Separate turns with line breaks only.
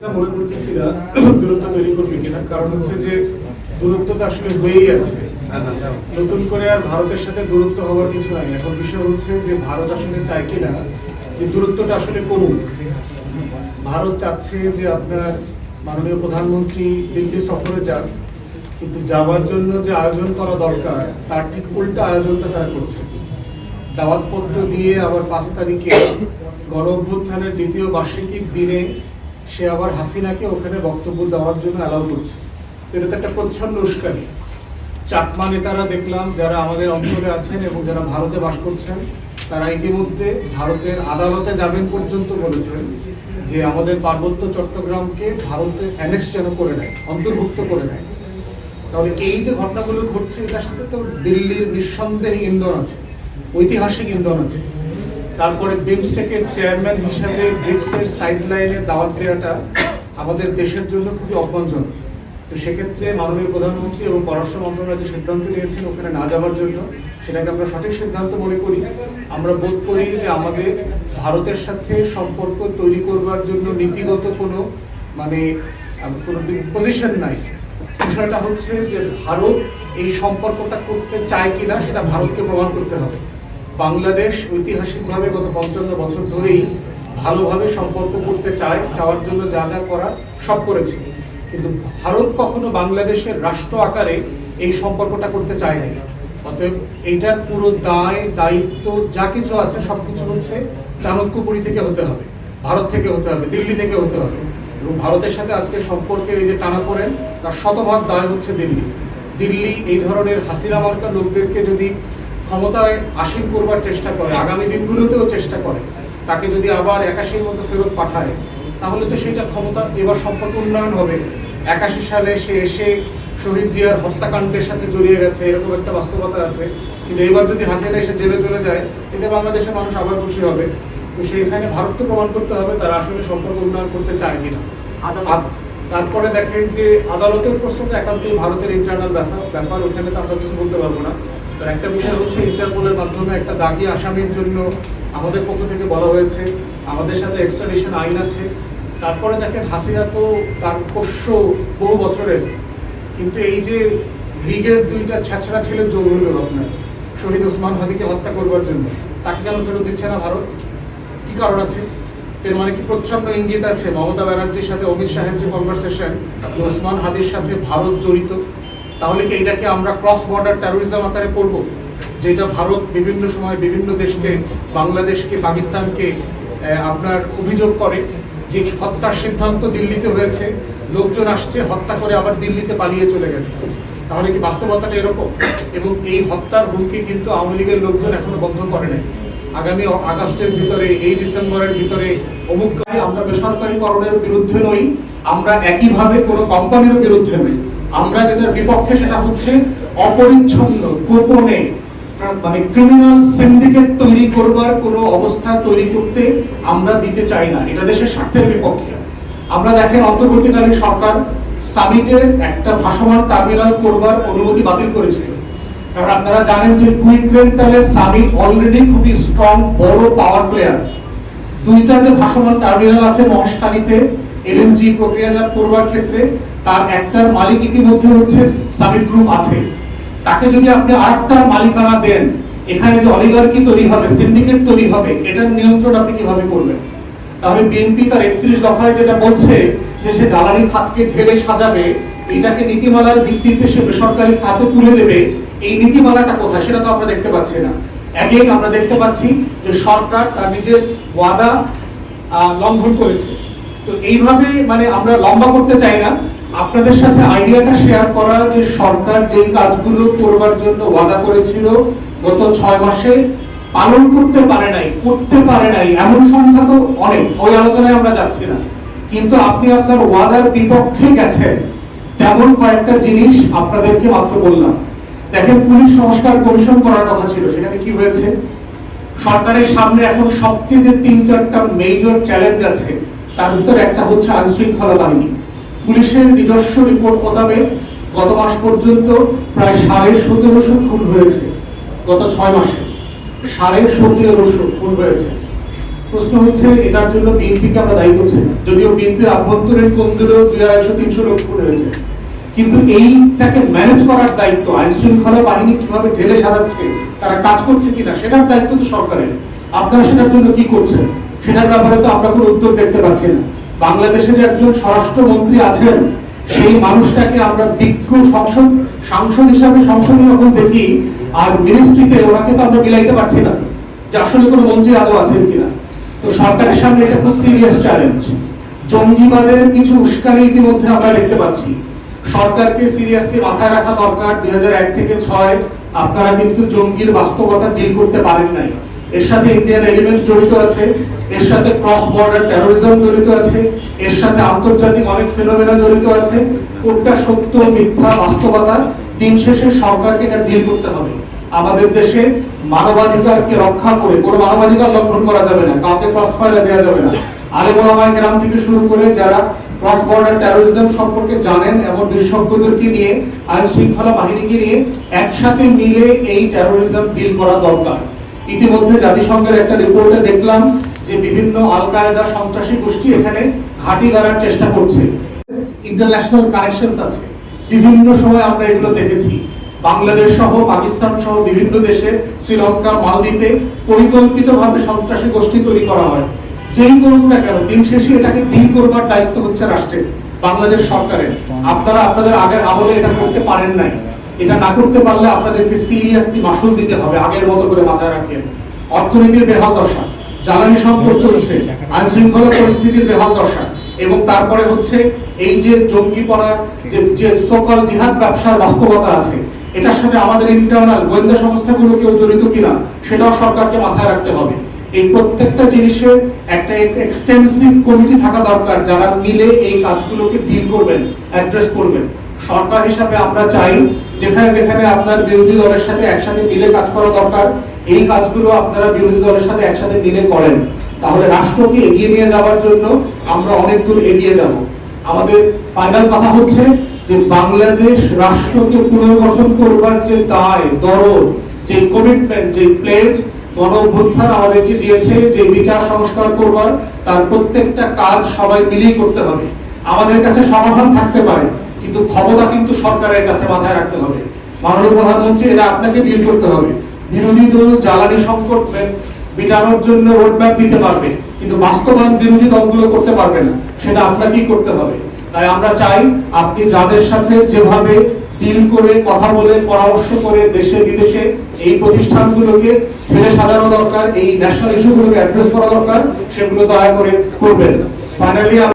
মনে করতেছি না দূরত্ব তৈরি করবে কিনা, কারণ হচ্ছে যে দূরত্বটা আসলে হয়েই আছে। নতুন করে আর ভারতের সাথে দূরত্ব হওয়ার কিছু নাই। এখন বিষয় হচ্ছে যে ভারত আসলে চায় কিনা যে দূরত্বটা আসলে কমুক। ভারত চাচ্ছে যে আপনার মাননীয় প্রধানমন্ত্রী দিল্লি সফরে যান, কিন্তু যাওয়ার জন্য যে আয়োজন করা দরকার তার ঠিক উল্টা আয়োজনটা তারা করছে। দাওয়াতপত্র দিয়ে আবার 5 তারিখে গণ অভ্যুত্থানের দ্বিতীয় বার্ষিকীর দিনে সে আবার হাসিনাকে ওখানে বক্তব্য দেওয়ার জন্য অ্যালাউ করছে। এটা তো একটা প্রচ্ছন্ন উস্কানি। চাকমা নেতারা দেখলাম যারা আমাদের অঞ্চলে আছেন এবং যারা ভারতে বাস করছেন, তারা ইতিমধ্যে ভারতের আদালতে যাবেন পর্যন্ত বলেছেন যে আমাদের পার্বত্য চট্টগ্রামকে ভারতে অ্যানেক্স যেন করে নেয়, অন্তর্ভুক্ত করে নেয়। তাহলে এই যে ঘটনাগুলো ঘটছে, এটার সাথে তো দিল্লির নিঃসন্দেহে ইন্ধন আছে, ঐতিহাসিক ইন্ধন আছে। তারপরে বিমস্টেকের চেয়ারম্যান হিসাবে ব্রিক্সের সাইডলাইনে দাওয়াত দেওয়াটা আমাদের দেশের জন্য খুবই অপমানজনক। তো সেক্ষেত্রে মাননীয় প্রধানমন্ত্রী এবং পররাষ্ট্র মন্ত্রণালয় যে সিদ্ধান্ত নিয়েছেন ওখানে না যাওয়ার জন্য, সেটাকে আমরা সঠিক সিদ্ধান্ত মনে করি। আমরা বোধ করি যে আমাদের ভারতের সাথে সম্পর্ক তৈরি করবার জন্য নীতিগত কোনো কোনো পজিশন নাই। বিষয়টা হচ্ছে যে ভারত এই সম্পর্কটা করতে চায় কিনা সেটা ভারতকে প্রমাণ করতে হবে। বাংলাদেশ ঐতিহাসিকভাবে গত 55 বছর ধরেই ভালোভাবে সম্পর্ক করতে চাওয়ার জন্য যা যা করার সব করেছে, কিন্তু ভারত কখনো বাংলাদেশের রাষ্ট্র আকারে এই সম্পর্কটা করতে চায় না। অতএব এইটার পুরো দায়িত্ব যা কিছু আছে সবকিছু হচ্ছে চাণক্যপুরী থেকে হতে হবে, ভারত থেকে হতে হবে, দিল্লি থেকে হতে হবে। এবং ভারতের সাথে আজকে সম্পর্কের এই যে টানাপোড়েন, তার শতভাগ দায় হচ্ছে দিল্লি এই ধরনের হাসিনা মার্কা লোকদেরকে যদি ক্ষমতায় আসীন করবার চেষ্টা করে, আগামী দিনগুলোতেও চেষ্টা করে, তাকে যদি আবার 81-র মতো ফেরত পাঠায়, তাহলে তো সেটা ক্ষমতা এবার সম্পর্ক উন্নয়ন হবে। 81 সালে সে এসে শহীদ জিয়ার হত্যাকাণ্ডের সাথে জড়িয়ে গেছে, এরকম একটা বাস্তবতা আছে। কিন্তু এবার যদি হাসিনা এসে জেলে চলে যায়, এতে বাংলাদেশের মানুষ আবার খুশি হবে। তো সেখানে ভারতকে প্রমাণ করতে হবে তারা আসলে সম্পর্ক উন্নয়ন করতে চায় কিনা। তারপরে দেখেন যে আদালতের প্রশ্ন তো একান্তই ভারতের ইন্টারনাল ব্যাপার, ওখানে তো আমরা কিছু বলতে পারবো না। একটা বিষয় হচ্ছে ইন্টারপোলের মাধ্যমে একটা দাগি আসামির জন্য আমাদের পক্ষ থেকে বলা হয়েছে, আমাদের সাথে এক্সট্রাডিশন আইন আছে। তারপরে দেখেন হাসিনা তো তার পোষ্য বহু বছরের, কিন্তু এই যে লীগের 2টা ছেঁচড়া ছেলে যোগ হলো আপনার শহীদ ওসমান হাদিকে হত্যা করবার জন্য, তাকে কেন ফেরত দিচ্ছে না ভারত? কি কারণ আছে? এর মানে কি প্রচ্ছন্ন ইঙ্গিত আছে মমতা ব্যানার্জির সাথে অমিত শাহের যে কনভারসেশন, ওসমান হাদির সাথে ভারত জড়িত? তাহলে কি এটাকে আমরা ক্রস বর্ডার টেরোরিজম আকারে করব, যেটা ভারত বিভিন্ন সময় বিভিন্ন দেশকে, বাংলাদেশকে, পাকিস্তানকে আপনার অভিযোগ করে যে হত্যার সিদ্ধান্ত দিল্লিতে হয়েছে, লোকজন আসছে হত্যা করে আবার দিল্লিতে পালিয়ে চলে গেছে? তাহলে কি বাস্তবতাটা এরকম? এবং এই হত্যার হুমকি কিন্তু আওয়ামী লীগের লোকজন এখনো বন্ধ করে নাই। আগামী আগস্টের ভিতরে, এই ডিসেম্বরের ভিতরে অমুক, আমরা বেসরকারীকরণের বিরুদ্ধে নই, আমরা একইভাবে কোনো কোম্পানির বিরুদ্ধে নই। আমরা যেটার বিপক্ষে সেটা হচ্ছে অপরিচ্ছন্ন, গোপনে ক্রিমিনাল সিন্ডিকেট তৈরি করবার কোনো অবস্থা তৈরি করতে আমরা দিতে চাই না। এটা দেশের স্বার্থের বিপক্ষে। আমরা দেখেন অন্তর্বর্তীকালীন সরকার সামিটে একটা ভাসমান টার্মিনাল করবার অনুমতি বাতিল করেছিল। কারণ আপনারা জানেন যে কুইকরেন্টালের সামিট অলরেডি খুবই স্ট্রং বড় পাওয়ার প্লেয়ার। 2টা যে ভাসমান টার্মিনাল আছে মহেশখালীতে এলএনজি প্রক্রিয়াজাত করবার ক্ষেত্রে, তার একটার মালিক ইতিমধ্যে হচ্ছে সামিট গ্রুপ আছে। তাকে যদি আপনি আরেকটার মালিকানা দেন, এখানে যে অলিগার্কি তৈরি হবে, সিন্ডিকেট তৈরি হবে, এটার নিয়ন্ত্রণ আপনি কিভাবে করবেন? তাহলে বিএনপি তার 31 দফায় যেটা বলছে যে সে জ্বালানি খাতকে ঢেলে সাজাবে, এটাকে নীতিমালার ভিত্তিতে সে বেসরকারি খাতে তুলে দেবে, এই নীতিমালাটা কোথায় সেটা তো আমরা দেখতে পাচ্ছি না। এগেইন আমরা দেখতে পাচ্ছি যে সরকার তার নিজের ওয়াদা লঙ্ঘন করেছে। তো এইভাবে আমরা লম্বা করতে চাই না, আপনাদের সাথে আইডিয়াটা শেয়ার করা যে সরকার যে কাজগুলো করবার জন্য ওয়াদা করেছিল গত 6 মাসে পালন করতে পারে নাই এমন সংখ্যা তো অনেক, ওই আলোচনায় আমরা যাচ্ছি না। কিন্তু আপনি আপনার ওয়াদার বিপক্ষে গেছেন তেমন কয়েকটা জিনিস আপনাদেরকে মাত্র বললাম। দেখেন, পুলিশ সংস্কার কমিশন করার কথা ছিল, সেখানে কি হয়েছে? সরকারের সামনে এখন সবচেয়ে যে 3-4টা মেজর চ্যালেঞ্জ আছে, তার ভিতরে একটা হচ্ছে আইন শৃঙ্খলা বাহিনী। পুলিশের নিজস্ব রিপোর্ট মোতাবেক গত মাস পর্যন্ত প্রায় 1750 খুন হয়েছে। গত 6 মাসে 1750 খুন হয়েছে। প্রশ্ন হচ্ছে এটার জন্য বিএনপিকে আমরা দায়ী করছি না, যদিও বিএনপির আভ্যন্তরীণ কোণগুলো 200-300 লক্ষ রয়েছে, কিন্তু এইটাকে ম্যানেজ করার দায়িত্ব আইন শৃঙ্খলা বাহিনী কিভাবে ঢেলে সাজাচ্ছে, তারা কাজ করছে কিনা সেটার দায়িত্ব তো সরকারের। আপনারা সেটার জন্য কি করছেন সেটার ব্যাপারে তো আমরা কোনো উদ্যোগ দেখতে পাচ্ছি না। বাংলাদেশে যে একজন স্বরাষ্ট্রমন্ত্রী আছেন সেই মানুষটাকে আমরা বিজ্ঞ সাংসদ হিসাবে সংসদে যখন দেখি, আর মিনিস্ট্রিতে ওনাকে তো আমরা মিলাইতে পারছি না যে আসলে কোনো মন্ত্রী আদৌ আছেন কিনা। তো সরকারের সামনে এটা খুব সিরিয়াস চ্যালেঞ্জ। জঙ্গিবাদের কিছু উস্কানি ইতিমধ্যে আমরা দেখতে পাচ্ছি, সরকারকে সিরিয়াসলি মাথায় রাখা দরকার। 2001 থেকে 6 আপনারা কিন্তু জঙ্গির বাস্তবতা ডিল করতে পারেন নাই। এর সাথে ইন্ডিয়ান এলিমেন্টস জড়িত আছে, এর সাথে ক্রস বর্ডার টেরোরিজম জড়িত আছে, এর সাথে আন্তর্জাতিক অনেক ফেনোমেনা জড়িত আছে। কোনটা সত্য মিথ্যা বাস্তবতা, দিন শেষে সরকারকে এটা ডিল করতে হবে। আমাদের দেশে মানবাধিকারকে রক্ষা করে কোনো মানবাধিকার লঙ্ঘন করা যাবে না, কাউকে ক্রস ফায়ার দেওয়া যাবে না। আলেম ওলামায়ে কেরাম থেকে শুরু করে যারা ক্রস বর্ডার টেরোরিজম সম্পর্কে জানেন এমন বিশেষজ্ঞদেরকে নিয়ে, আইন শৃঙ্খলা বাহিনীকে নিয়ে একসাথে মিলে এই টেরোরিজম ডিল করা দরকার। ইতিমধ্যে জাতিসংঘের একটা রিপোর্টে দেখলাম যে বিভিন্ন আল কায়েদা সন্ত্রাসী গোষ্ঠী এখানে ঘাঁটি গড়ার চেষ্টা করছে। ইন্টারন্যাশনাল কানেকশনস আছে, বিভিন্ন সময় আমরা এগুলো দেখেছি। বাংলাদেশ সহ পাকিস্তান সহ বিভিন্ন দেশে, শ্রীলঙ্কা, মালদ্বীপে পরিকল্পিতভাবে সন্ত্রাসী গোষ্ঠী তৈরি করা হয়। যেই করুক না কেন, দিন শেষে এটাকে ডিল করবার দায়িত্ব হচ্ছে রাষ্ট্রের, বাংলাদেশ সরকারের। আপনারা আপনাদের আগের আমলে এটা করতে পারেন নাই, এটা না করতে পারলে আপনাদেরকে সিরিয়াসলি মাসুল দিতে হবে। আগের মতো করে মাথায় রাখেন, অর্থনীতির বেহাল দশা, জ্বালানি সংকট চলছে, আইন শৃঙ্খলা পরিস্থিতির বেহাল দশা, এবং তারপরে হচ্ছে এই যে জঙ্গিপনার যে সকল জিহাদ ব্যবসার বাস্তবতা আছে, এটার সাথে আমাদের ইন্টারনাল গোয়েন্দা সংস্থাগুলো কেউ জড়িত কিনা সেটাও সরকারকে মাথায় রাখতে হবে। এই প্রত্যেকটা জিনিসের একটা এক্সটেন্সিভ কমিটি থাকা দরকার, যারা মিলে এই কাজগুলোকে ডিল করবেন, অ্যাড্রেস করবেন। সরকার হিসাবে আমরা চাই যেখানে যেখানে আপনার বিরোধী দলের সাথে একসাথে মিলে কাজ করা দরকার, এই কাজগুলো আপনারা বিরোধী দলের সাথে একসাথে মিলে করেন, তাহলে রাষ্ট্রকে এগিয়ে নিয়ে যাওয়ার জন্য আমরা অনেক দূর এগিয়ে যাব। আমাদের ফাইনাল কথা হচ্ছে যে বাংলাদেশ রাষ্ট্রকে পুনর্গঠন করবার যে দায়, দরদ, যে কমিটমেন্ট, যে প্লেজ গণঅভ্যুত্থান আমাদেরকে দিয়েছে, যে বিচার সংস্কার করবার, তার প্রত্যেকটা কাজ সবাই মিলেই করতে হবে। আমাদের কাছে সমাধান থাকতে পারে, কিন্তু ক্ষমতা কিন্তু সরকারের কাছে মাথায় রাখতে হবে। মাননীয় প্রধানমন্ত্রী, এটা আপনাকে ডিল করতে হবে। বিরোধী দল জ্বালানি সংকট মেটানোর জন্য রোডম্যাপ দিতে পারবে, কিন্তু বাস্তবায়ন বিরোধী দলগুলো করতে পারবে না, সেটা আপনাকেই করতে হবে। তাই আমরা চাই আপনি যাদের সাথে যেভাবে ডিল করে, কথা বলে, পরামর্শ করে দেশে বিদেশে এই প্রতিষ্ঠানগুলোকে ফেলে সাজানো দরকার, এই ন্যাশনাল ইস্যুগুলোকে অ্যাড্রেস করা দরকার, সেগুলো দয়া করে করবেন। ফাইনালি